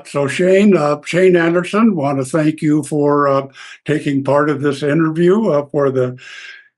So Shane Anderson, want to thank you for taking part of this interview for the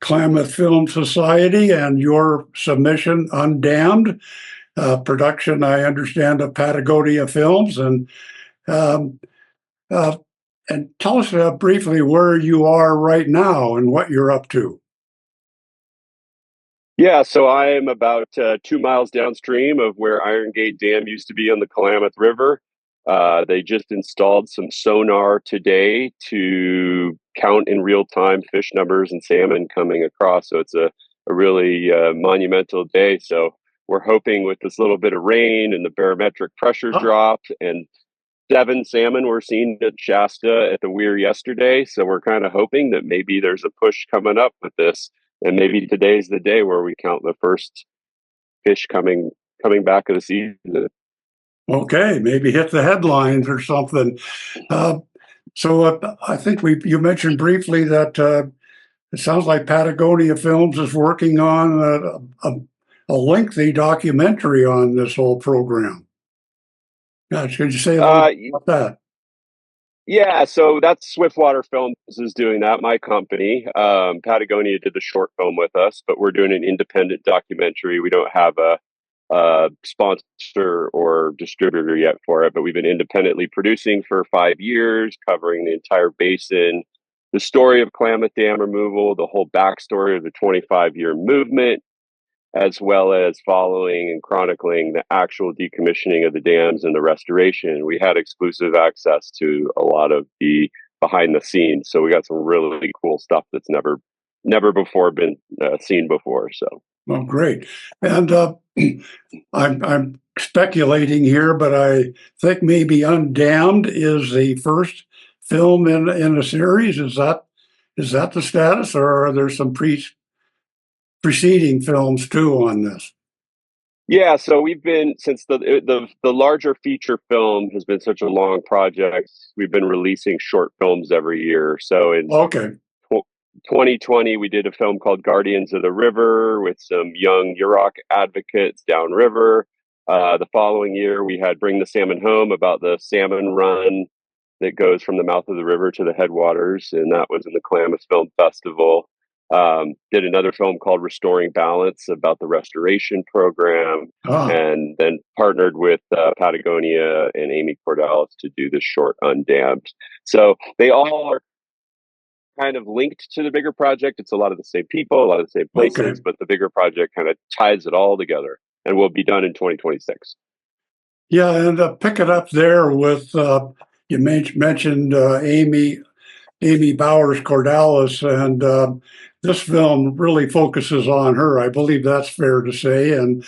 Klamath Film Society and your submission, Undammed, production, I understand, of Patagonia Films. Um, uh, and tell us briefly where you are right now and what you're up to. Yeah, so I am about 2 miles downstream of where Iron Gate Dam used to be on the Klamath River. They just installed some sonar today to count in real time fish numbers and salmon coming across. So it's a really monumental day. So we're hoping with this little bit of rain and the barometric pressure drop and 7 salmon were seen at Shasta at the weir yesterday. So we're kind of hoping that maybe there's a push coming up with this. And maybe today's the day where we count the first fish coming back of the season. Okay, maybe hit the headlines or something. I think you mentioned briefly that it sounds like Patagonia Films is working on a lengthy documentary on this whole program. Gosh, could you say a little bit about that? Yeah, so that's Swiftwater Films is doing that, my company. Patagonia did the short film with us, but we're doing an independent documentary. We don't have a sponsor or distributor yet for it, but we've been independently producing for 5 years, covering the entire basin, the story of Klamath Dam removal, the whole backstory of the 25-year movement, as well as following and chronicling the actual decommissioning of the dams and the restoration. We had exclusive access to a lot of the behind the scenes, so we got some really cool stuff that's never before been seen before. So, well, great. And I'm speculating here, but I think maybe Undammed is the first film in a series. Is that the status, or are there some preceding films too on this? Yeah, so we've been since the larger feature film has been such a long project. We've been releasing short films every year. So in 2020, we did a film called Guardians of the River with some young Yurok advocates downriver. The following year, we had Bring the Salmon Home, about the salmon run that goes from the mouth of the river to the headwaters, and that was in the Klamath Film Festival. Did another film called Restoring Balance about the restoration program, and then partnered with Patagonia and Amy Cordalis to do the short Undammed. So they all are kind of linked to the bigger project. It's a lot of the same people, a lot of the same places, but the bigger project kind of ties it all together, and will be done in 2026. Yeah, and pick it up there with you mentioned Amy Bowers Cordalis, and this film really focuses on her. I believe that's fair to say, and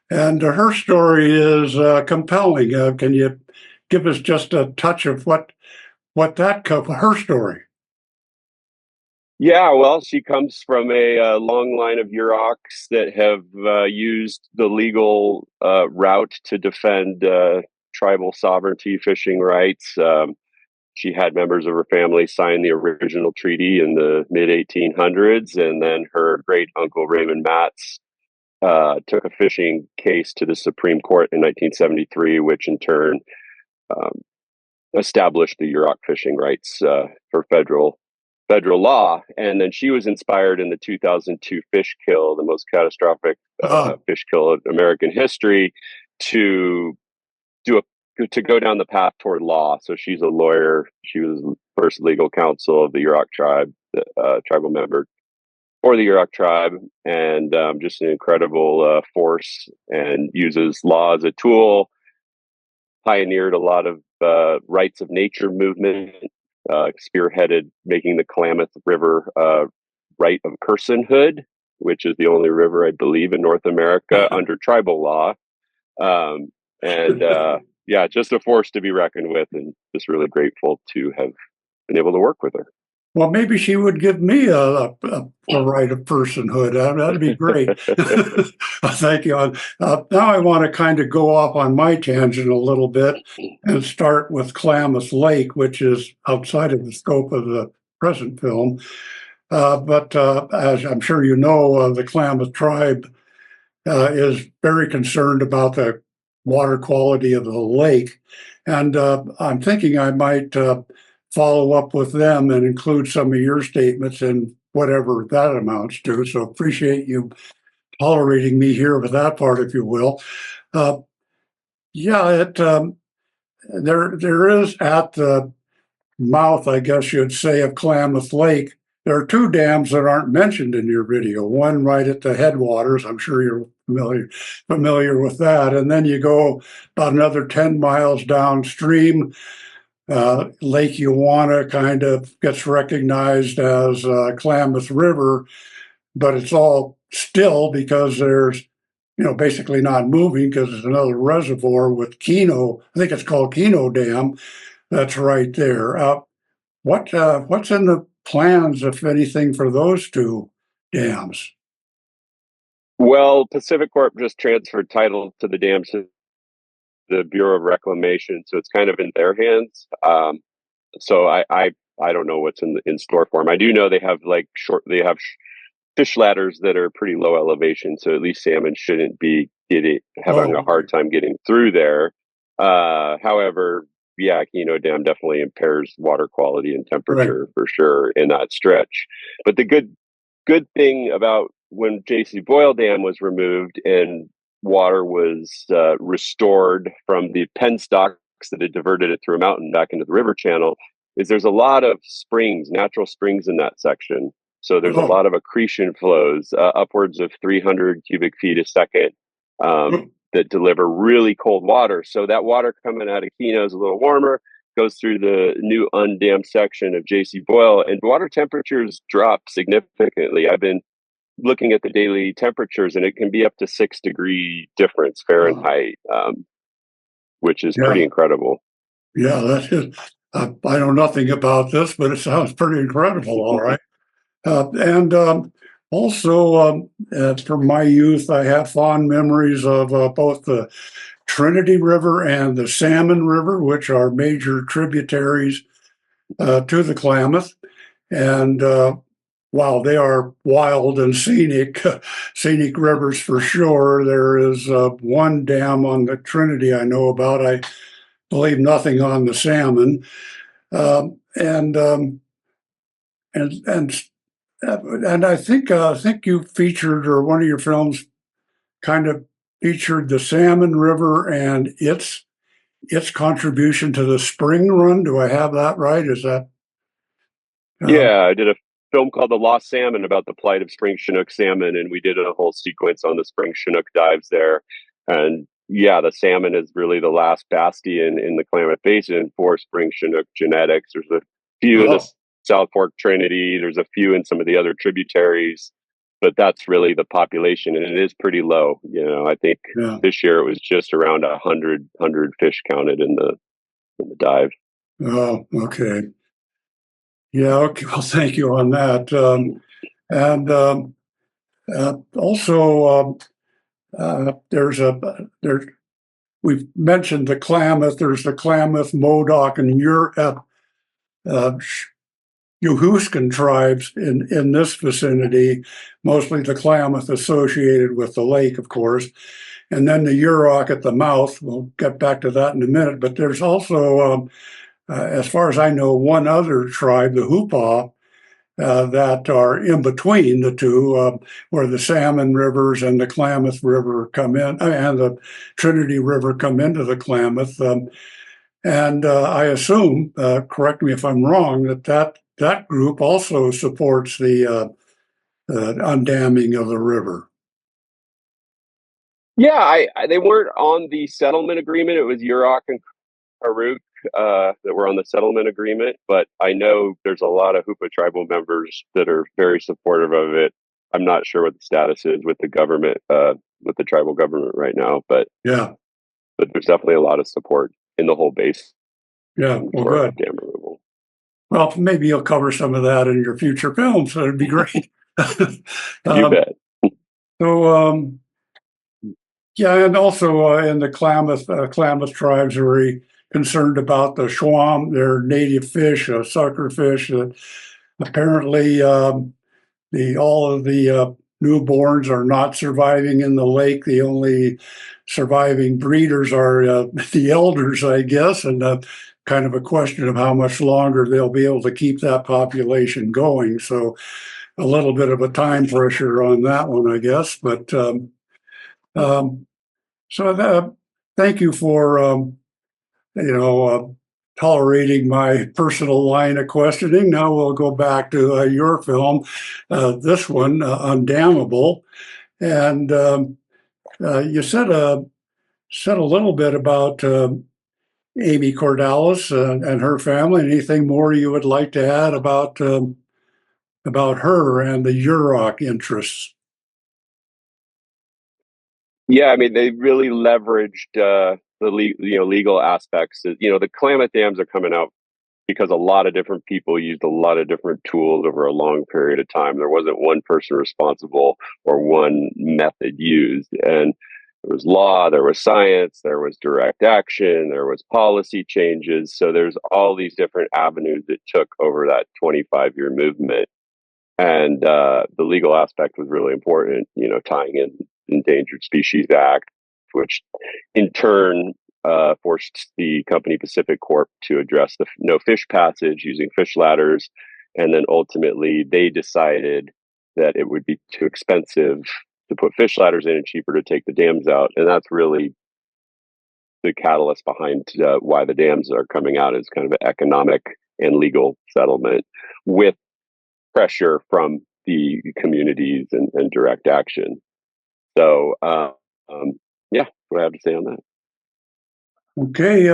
her story is compelling. Can you give us just a touch of what her story? Yeah, well, she comes from a long line of Yuroks that have used the legal route to defend tribal sovereignty, fishing rights. She had members of her family sign the original treaty in the mid 1800s, and then her great uncle Raymond Matz took a fishing case to the Supreme Court in 1973, which in turn established the Yurok fishing rights for federal law. And then she was inspired in the 2002 fish kill, the most catastrophic fish kill in American history, to go down the path toward law. So she's a lawyer. She was the first legal counsel of the Yurok tribe, tribal member for the Yurok tribe, and just an incredible force, and uses law as a tool. Pioneered a lot of rights of nature movement, spearheaded making the Klamath River right of personhood, which is the only river, I believe, in North America under tribal law. Yeah, just a force to be reckoned with, and just really grateful to have been able to work with her. Well, maybe she would give me a right of personhood. That'd be great. Thank you. Now I want to kind of go off on my tangent a little bit and start with Klamath Lake, which is outside of the scope of the present film. But as I'm sure you know, the Klamath tribe is very concerned about the water quality of the lake. And I'm thinking I might follow up with them and include some of your statements in whatever that amounts to. So appreciate you tolerating me here with that part, if you will. Uh, yeah, there is at the mouth, I guess you'd say, of Klamath Lake. There are two dams that aren't mentioned in your video. One right at the headwaters. I'm sure you're familiar with that. And then you go about another 10 miles downstream. Lake Ewanna kind of gets recognized as Klamath River, but it's all still because there's, basically not moving because it's another reservoir with Keno. I think it's called Keno Dam. That's right there. What's in the plans, if anything, for those two dams? Well, Pacific Corp just transferred title to the dams to the Bureau of Reclamation, so it's kind of in their hands. So I don't know what's in store for them. I do know they have fish ladders that are pretty low elevation, so at least salmon shouldn't be having a hard time getting through there. However, yeah, Keno Dam definitely impairs water quality and temperature for sure in that stretch. But the good thing about when J.C. Boyle Dam was removed and water was restored from the penstocks that had diverted it through a mountain back into the river channel is there's a lot of springs, natural springs in that section. So there's a lot of accretion flows, upwards of 300 cubic feet a second, that deliver really cold water. So that water coming out of Keno is a little warmer, goes through the new undammed section of J.C. Boyle, and water temperatures drop significantly. I've been looking at the daily temperatures, and it can be up to 6-degree difference Fahrenheit, which is pretty incredible. Yeah, that is. I know nothing about this, but it sounds pretty incredible. All right. And also, from my youth, I have fond memories of both the Trinity River and the Salmon River, which are major tributaries to the Klamath. And wow, they are wild and scenic, scenic rivers for sure. There is one dam on the Trinity I know about. I believe nothing on the Salmon. Um, and um, and and I think you featured, or one of your films kind of featured the Salmon River and its contribution to the spring run. Do I have that right? Is that? Yeah, I did a film called The Lost Salmon about the plight of spring Chinook salmon, and we did a whole sequence on the spring Chinook dives there. And yeah, the salmon is really the last bastion in the Klamath Basin for spring Chinook genetics. There's a few in the South Fork Trinity. There's a few in some of the other tributaries, but that's really the population, and it is pretty low. I think this year it was just around 100 fish counted in the dive. Oh, okay. Yeah. Okay. Well, thank you on that. And also, there's we've mentioned the Klamath. There's the Klamath, Modoc, and Uhuskan tribes in this vicinity, mostly the Klamath associated with the lake, of course, and then the Yurok at the mouth. We'll get back to that in a minute. But there's also, as far as I know, one other tribe, the Hupa, that are in between the two, where the Salmon Rivers and the Klamath River come in, and the Trinity River come into the Klamath. And I assume, correct me if I'm wrong, that group also supports the undamming of the river. Yeah, they weren't on the settlement agreement. It was Yurok and Karuk that were on the settlement agreement, but I know there's a lot of Hupa tribal members that are very supportive of it. I'm not sure what the status is with the government, with the tribal government right now, but there's definitely a lot of support in the whole base. Yeah, well, good. Dam removal. Well, maybe you'll cover some of that in your future films. So it'd be great. You bet. So, yeah, and also in the Klamath tribes are very concerned about the schwam, their native fish, sucker fish. That apparently all of the newborns are not surviving in the lake. The only surviving breeders are the elders, I guess, and kind of a question of how much longer they'll be able to keep that population going. So a little bit of a time pressure on that one, I guess. But um, thank you for tolerating my personal line of questioning. Now we'll go back to your film, this one, Undammable, and you said a little bit about Amy Cordalis and her family. Anything more you would like to add about her and the Yurok interests? Yeah, I mean, they really leveraged legal aspects. The Klamath dams are coming out because a lot of different people used a lot of different tools over a long period of time. There wasn't one person responsible or one method used. And there was law, there was science, there was direct action, there was policy changes. So there's all these different avenues that took over that 25-year movement. And the legal aspect was really important, tying in Endangered Species Act, which in turn forced the company Pacific Corp to address the no fish passage using fish ladders. And then ultimately they decided that it would be too expensive to put fish ladders in and cheaper to take the dams out. And that's really the catalyst behind why the dams are coming out, is kind of an economic and legal settlement with pressure from the communities and direct action. So, yeah, what I have to say on that. Okay.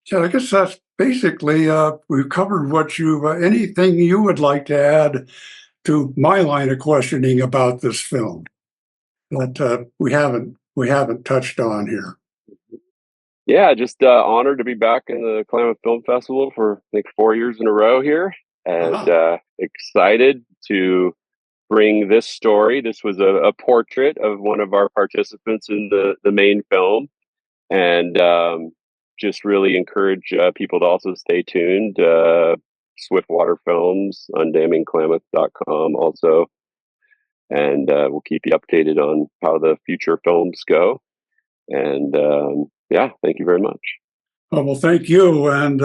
So I guess that's basically, we've covered what anything you would like to add to my line of questioning about this film that we haven't touched on here. Yeah, just honored to be back in the Klamath Film Festival for I think 4 years in a row here, and excited to bring this story. This was a portrait of one of our participants in the main film, and just really encourage people to also stay tuned. Swiftwater Films, undammingklamath.com also, and we'll keep you updated on how the future films go. And yeah, thank you very much. Oh, well, thank you. And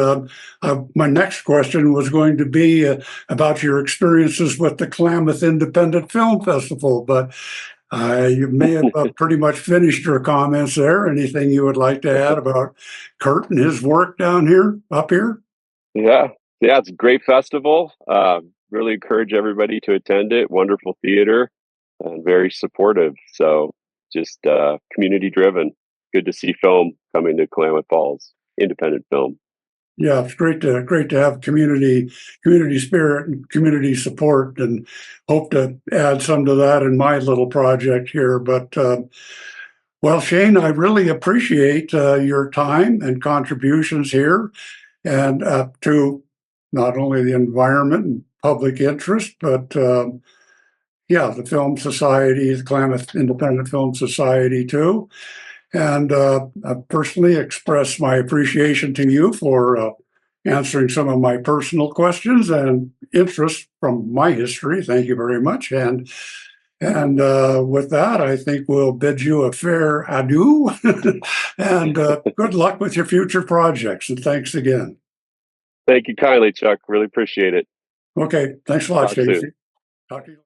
my next question was going to be about your experiences with the Klamath Independent Film Festival, but you may have pretty much finished your comments there. Anything you would like to add about Kurt and his work up here? Yeah, it's a great festival. Really encourage everybody to attend it. Wonderful theater and very supportive. So just community driven. Good to see film coming to Klamath Falls. Independent film. Yeah, it's great to have community spirit and community support, and hope to add some to that in my little project here. But well, Shane, I really appreciate your time and contributions here, and to not only the environment and public interest, but yeah, the Film Society, the Klamath Independent Film Society too. And I personally express my appreciation to you for answering some of my personal questions and interest from my history. Thank you very much. And with that, I think we'll bid you a fair adieu. And good luck with your future projects. And thanks again. Thank you kindly, Chuck. Really appreciate it. Okay. Thanks a lot, Stacey. Talk to you.